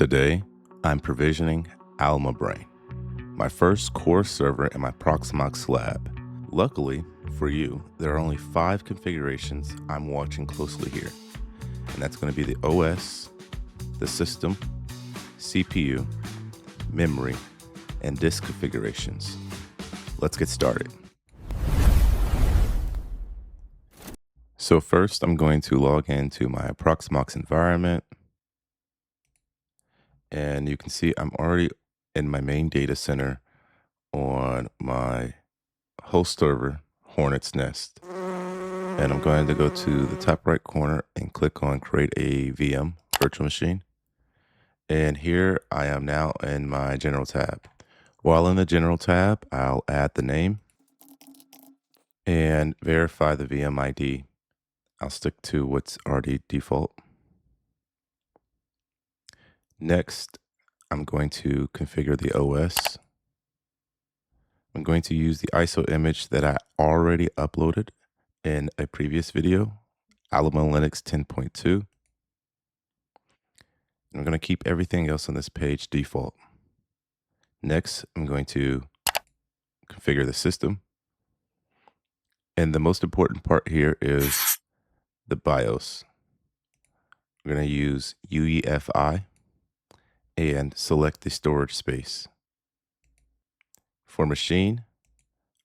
Today, I'm provisioning AlmaBrain, my first core server in my Proxmox lab. Luckily for you, there are only 5 configurations I'm watching closely here, and that's going to be the OS, the system, CPU, memory, and disk configurations. Let's get started. So first, I'm going to log into my Proxmox environment. And you can see I'm already in my main data center on my host server, Hornet's Nest. And I'm going to go to the top right corner and click on Create a VM virtual machine. And here I am now in my General tab. While in the General tab, I'll add the name and verify the VMID. I'll stick to what's already default. Next, I'm going to configure the OS. I'm going to use the ISO image that I already uploaded in a previous video, AlmaLinux 10.2. I'm going to keep everything else on this page default. Next, I'm going to configure the system. And the most important part here is the BIOS. We're going to use UEFI and select the storage space. For machine,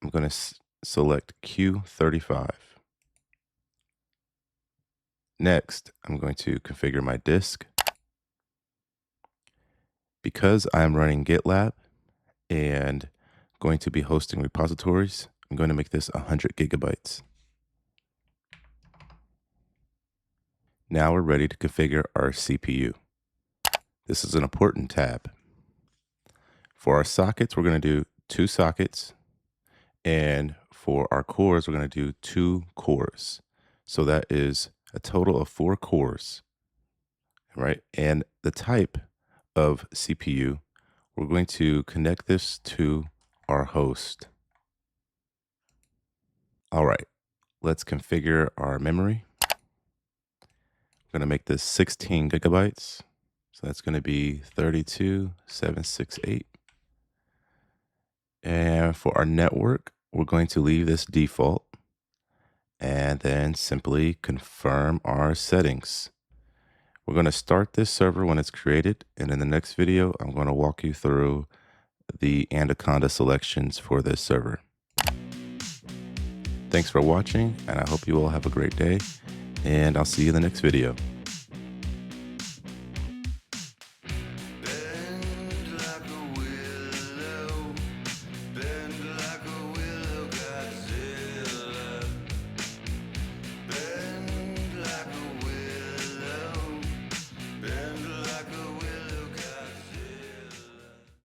I'm going to select Q35. Next, I'm going to configure my disk. Because I'm running GitLab and going to be hosting repositories, I'm going to make this 100 gigabytes. Now we're ready to configure our CPU. This is an important tab. For our sockets, we're going to do 2 sockets. And for our cores, we're going to do 2 cores. So that is a total of 4 cores, right? And the type of CPU, we're going to connect this to our host. All right, let's configure our memory. We're going to make this 16 gigabytes. So that's going to be 32,768. And for our network, we're going to leave this default and then simply confirm our settings. We're going to start this server when it's created. And in the next video, I'm going to walk you through the Anaconda selections for this server. Thanks for watching, and I hope you all have a great day, and I'll see you in the next video.